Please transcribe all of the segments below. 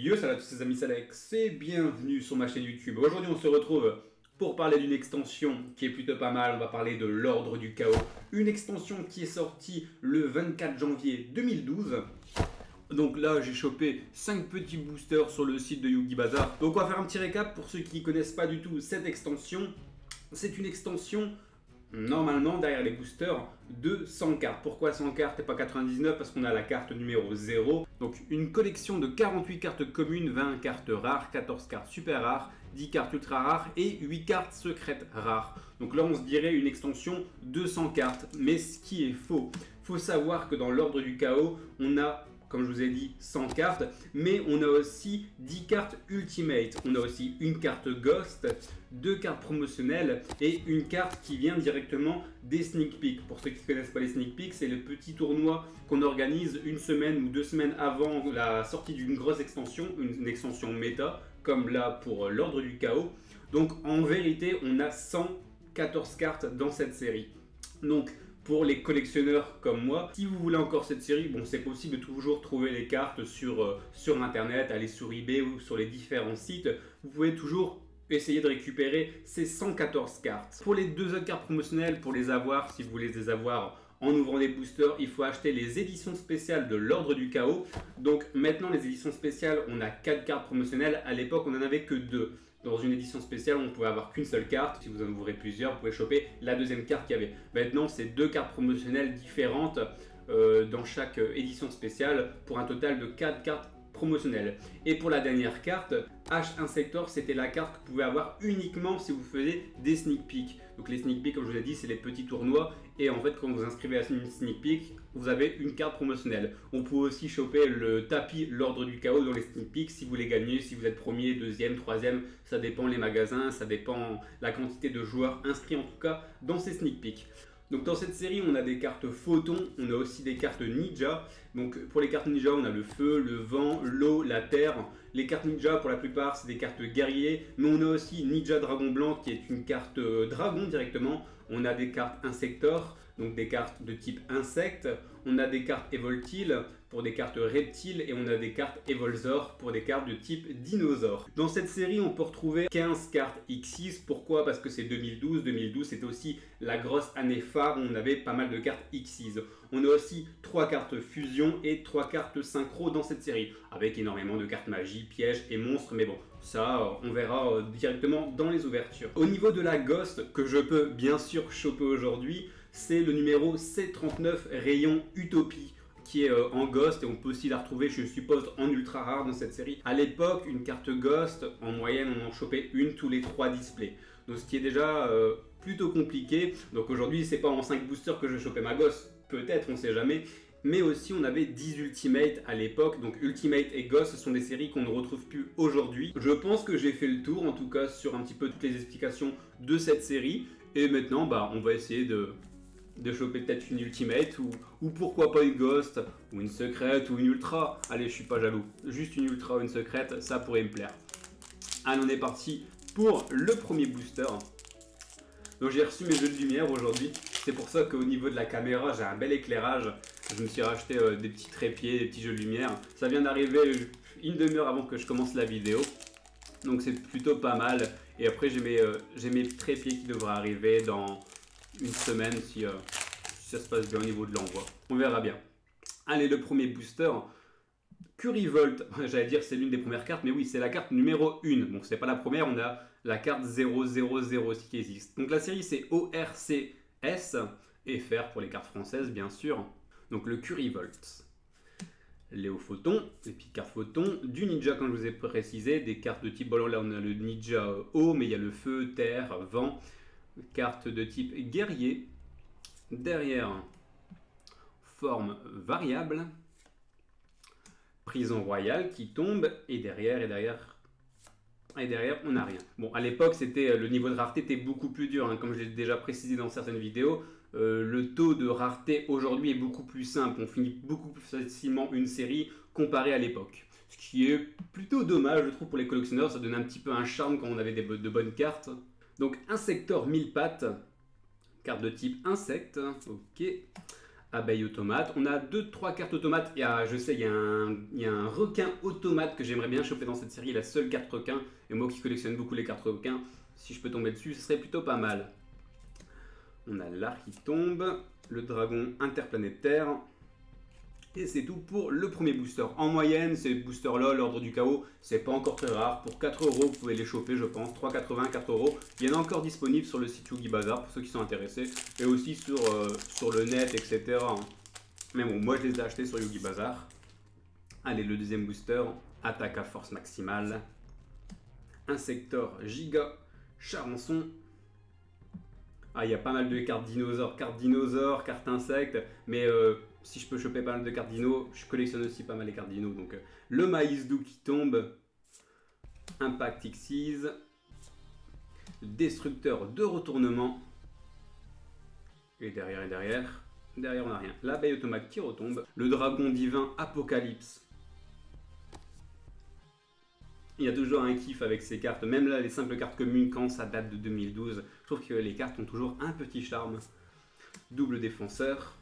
Yo, salut à tous les amis, c'est Alex et bienvenue sur ma chaîne YouTube. Aujourd'hui, on se retrouve pour parler d'une extension qui est plutôt pas mal. On va parler de l'Ordre du Chaos. Une extension qui est sortie le 24 janvier 2012. Donc là, j'ai chopé 5 petits boosters sur le site de Yugi Bazaar. Donc on va faire un petit récap pour ceux qui ne connaissent pas du tout cette extension. C'est une extension, normalement, derrière les boosters, de 100 cartes. Pourquoi 100 cartes et pas 99? Parce qu'on a la carte numéro 0. Donc une collection de 48 cartes communes, 20 cartes rares, 14 cartes super rares, 10 cartes ultra rares et 8 cartes secrètes rares. Donc là, on se dirait une extension de 100 cartes. Mais ce qui est faux, faut savoir que dans l'Ordre du Chaos, on a, comme je vous ai dit, 100 cartes, mais on a aussi 10 cartes Ultimate. On a aussi une carte Ghost, 2 cartes promotionnelles et une carte qui vient directement des Sneak Peeks. Pour ceux qui ne connaissent pas les Sneak Peeks, c'est le petit tournoi qu'on organise une semaine ou 2 semaines avant la sortie d'une grosse extension, une extension méta, comme là pour l'Ordre du Chaos. Donc en vérité, on a 114 cartes dans cette série. Donc pour les collectionneurs comme moi, si vous voulez encore cette série, bon, c'est possible de toujours trouver les cartes sur internet, aller sur eBay ou sur les différents sites. Vous pouvez toujours essayer de récupérer ces 114 cartes. Pour les 2 autres cartes promotionnelles, pour les avoir, si vous voulez les avoir en ouvrant des boosters, il faut acheter les éditions spéciales de l'Ordre du Chaos. Donc maintenant, les éditions spéciales, on a 4 cartes promotionnelles. À l'époque, on n'en avait que 2. Dans une édition spéciale, on ne pouvait avoir qu'une seule carte. Si vous en ouvrez plusieurs, vous pouvez choper la deuxième carte qu'il y avait. Maintenant, c'est 2 cartes promotionnelles différentes dans chaque édition spéciale pour un total de 4 cartes promotionnelles. Et pour la dernière carte, H1 Sector, c'était la carte que vous pouvez avoir uniquement si vous faisiez des sneak peeks. Donc les sneak peeks, comme je vous l'ai dit, c'est les petits tournois. Et en fait, quand vous inscrivez à une sneak peek, vous avez une carte promotionnelle. On peut aussi choper le tapis l'Ordre du Chaos dans les sneak peeks si vous les gagnez, si vous êtes premier, deuxième, troisième. Ça dépend les magasins, ça dépend la quantité de joueurs inscrits en tout cas dans ces sneak peeks. Donc dans cette série, on a des cartes photons, on a aussi des cartes ninja. Donc pour les cartes ninja, on a le feu, le vent, l'eau, la terre. Les cartes ninja, pour la plupart, c'est des cartes guerriers. Mais on a aussi Ninja Dragon Blanc, qui est une carte dragon directement. On a des cartes Insector, donc des cartes de type insecte. On a des cartes Evoltile pour des cartes reptiles et on a des cartes Evolzor pour des cartes de type dinosaure. Dans cette série, on peut retrouver 15 cartes X6. Pourquoi? Parce que c'est 2012. 2012, c'était aussi la grosse année phare où on avait pas mal de cartes X6. On a aussi 3 cartes fusion et 3 cartes synchro dans cette série, avec énormément de cartes magie, pièges et monstres. Mais bon, ça, on verra directement dans les ouvertures. Au niveau de la Ghost, que je peux bien sûr choper aujourd'hui, c'est le numéro C39 Rayon Utopie, qui est en Ghost, et on peut aussi la retrouver, je suppose, en ultra rare dans cette série. À l'époque, une carte Ghost, en moyenne, on en chopait une tous les 3 displays. Donc ce qui est déjà plutôt compliqué. Donc aujourd'hui, c'est pas en 5 boosters que je chopais ma Ghost, peut-être, on sait jamais. Mais aussi, on avait 10 Ultimate à l'époque. Donc Ultimate et Ghost, ce sont des séries qu'on ne retrouve plus aujourd'hui. Je pense que j'ai fait le tour, en tout cas, sur un petit peu toutes les explications de cette série. Et maintenant, bah, on va essayer de choper peut-être une Ultimate ou pourquoi pas une Ghost ou une secrète ou une Ultra. Allez, je suis pas jaloux. Juste une Ultra ou une secrète, ça pourrait me plaire. Allez, on est parti pour le premier booster. Donc j'ai reçu mes jeux de lumière aujourd'hui. C'est pour ça qu'au niveau de la caméra, j'ai un bel éclairage. Je me suis racheté des petits trépieds, des petits jeux de lumière. Ça vient d'arriver une demi-heure avant que je commence la vidéo. Donc c'est plutôt pas mal. Et après j'ai mes trépieds qui devraient arriver dans une semaine si ça se passe bien au niveau de l'envoi. On verra bien. Allez, le premier booster. Curryvolt, j'allais dire c'est l'une des premières cartes, mais oui, c'est la carte numéro 1. Donc c'est pas la première, on a la carte 0006 qui existe. Donc la série c'est ORCS et FR pour les cartes françaises bien sûr. Donc le Curryvolt. Léo Photon, les petites cartes Photon, du Ninja comme je vous ai précisé, des cartes de type, bon là on a le Ninja eau, mais il y a le feu, terre, vent, carte de type guerrier, derrière forme variable, prison royale qui tombe, et derrière on n'a rien. Bon, à l'époque c'était le niveau de rareté était beaucoup plus dur, hein, comme je l'ai déjà précisé dans certaines vidéos. Le taux de rareté aujourd'hui est beaucoup plus simple, on finit beaucoup plus facilement une série comparé à l'époque. Ce qui est plutôt dommage, je trouve, pour les collectionneurs, ça donne un petit peu un charme quand on avait de bonnes cartes. Donc Insector 1000 pattes, carte de type insecte, ok. Abeille automate. On a 2-3 cartes automates. Je sais, il y a un requin automate que j'aimerais bien choper dans cette série, la seule carte requin. Et moi qui collectionne beaucoup les cartes requins, si je peux tomber dessus, ce serait plutôt pas mal. On a l'art qui tombe, le dragon interplanétaire. Et c'est tout pour le premier booster. En moyenne, ces boosters-là, l'ordre du chaos, c'est pas encore très rare. Pour 4 €, vous pouvez les choper, je pense. 3,80, 4 €. Il y en a encore disponibles sur le site Yugi Bazaar pour ceux qui sont intéressés. Et aussi sur le net, etc. Mais bon, moi je les ai achetés sur Yugi Bazaar. Allez, le deuxième booster, attaque à force maximale. Insector Giga, Charançon. Ah, il y a pas mal de cartes dinosaures, cartes insectes, mais si je peux choper pas mal de cartes dino, je collectionne aussi pas mal les cartes dino. Donc le maïs doux qui tombe, Impact Xyz, Destructeur de retournement, et derrière on n'a rien. L'abeille automate qui retombe, le dragon divin Apocalypse. Il y a toujours un kiff avec ces cartes, même là les simples cartes communes quand ça date de 2012, je trouve que les cartes ont toujours un petit charme. Double défenseur.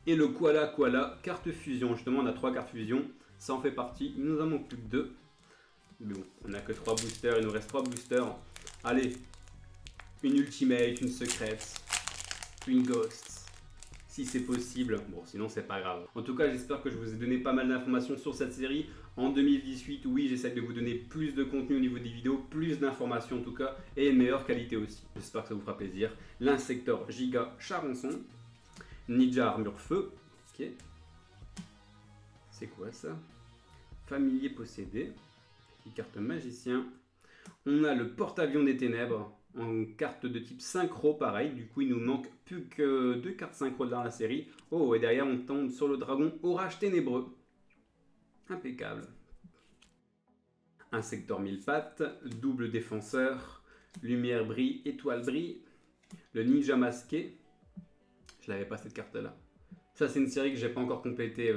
Et le Koala, carte fusion, justement on a 3 cartes fusion, ça en fait partie, il nous en manque plus que 2. Mais bon, on n'a que 3 boosters, il nous reste 3 boosters. Allez, une ultimate, une secrète, une ghost. Si c'est possible, bon sinon c'est pas grave. En tout cas j'espère que je vous ai donné pas mal d'informations sur cette série. En 2018, oui j'essaie de vous donner plus de contenu au niveau des vidéos, plus d'informations en tout cas, et une meilleure qualité aussi. J'espère que ça vous fera plaisir. L'insector Giga Charançon, Ninja Armure Feu, ok. C'est quoi ça? Familier possédé, carte magicien. On a le porte-avions des ténèbres, en carte de type synchro, pareil. Du coup, il nous manque plus que 2 cartes synchro dans la série. Oh, et derrière, on tombe sur le dragon Orage Ténébreux. Impeccable. Insector 1000 pattes, double défenseur, lumière brille, étoile brille. Le ninja masqué. Je l'avais pas cette carte-là. Ça, c'est une série que j'ai pas encore complétée.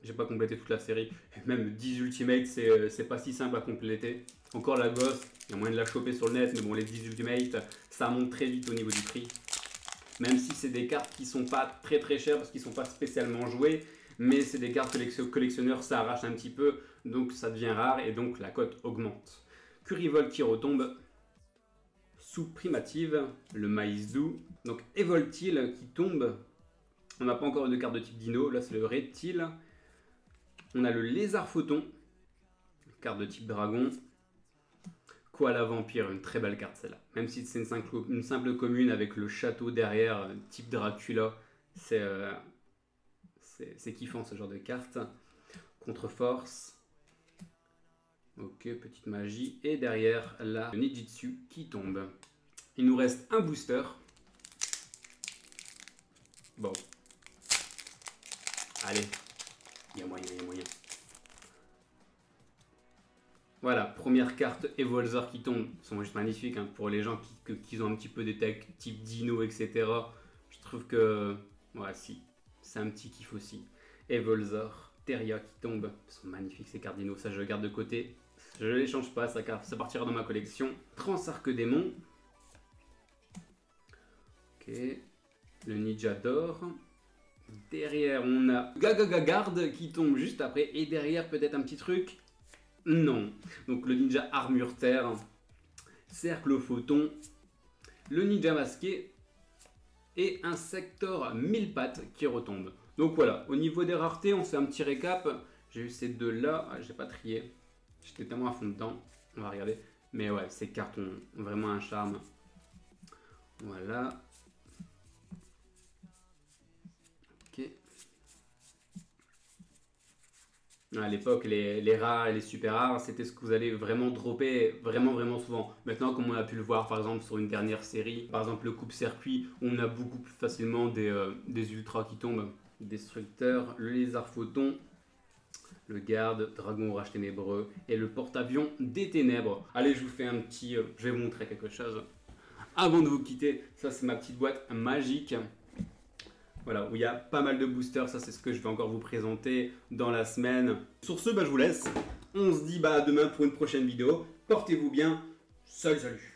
J'ai pas complété toute la série. Et même 10 Ultimate, c'est pas si simple à compléter. Encore la gosse, il y a moyen de la choper sur le net, mais bon, les 10 Ultimate, ça monte très vite au niveau du prix. Même si c'est des cartes qui sont pas très chères parce qu'ils sont pas spécialement joués, mais c'est des cartes que les collectionneurs s'arrachent un petit peu, donc ça devient rare et donc la cote augmente. Curryvol qui retombe. Soupe primative, le maïs doux. Donc Evoltile qui tombe. On n'a pas encore de carte de type dino, là c'est le reptile. On a le lézard photon, carte de type dragon. Koala vampire, une très belle carte celle-là. Même si c'est une simple commune avec le château derrière, type Dracula, c'est kiffant ce genre de carte. Contre-force. Ok, petite magie. Et derrière, là, le Nijitsu qui tombe. Il nous reste un booster. Bon. Allez. Il y a moyen. Voilà, première carte Evolzor qui tombe. Ils sont juste magnifiques hein, pour les gens qui ont un petit peu des techs type Dino, etc. Je trouve que... Ouais, si. C'est un petit kiff aussi. Evolzor, Teria qui tombe. Ils sont magnifiques ces cartes Dino. Ça, je le garde de côté. Je ne les change pas, ça partira dans ma collection. Transarc-démon. Ok. Le Ninja d'or. Derrière, on a Gagagagarde qui tombe juste après. Et derrière, peut-être un petit truc. Non. Donc, le Ninja Armure Terre. Cercle Photon. Le Ninja Masqué. Et un Sector 1000 pattes qui retombe. Donc voilà, au niveau des raretés, on fait un petit récap. J'ai eu ces deux-là. Ah, j'ai pas trié. J'étais tellement à fond dedans. On va regarder. Mais ouais, ces cartes ont vraiment un charme. Voilà. Ok. À l'époque, les rares et les super rares, c'était ce que vous allez vraiment dropper vraiment souvent. Maintenant, comme on a pu le voir par exemple sur une dernière série, par exemple le coupe-circuit, on a beaucoup plus facilement des ultras qui tombent. Destructeur, le lézard photon, le garde, dragon orage ténébreux et le porte-avions des ténèbres. Allez, je vous fais un petit... je vais vous montrer quelque chose. Avant de vous quitter, ça c'est ma petite boîte magique. Voilà, où il y a pas mal de boosters, ça c'est ce que je vais encore vous présenter dans la semaine. Sur ce, je vous laisse. On se dit à demain pour une prochaine vidéo. Portez-vous bien. Salut.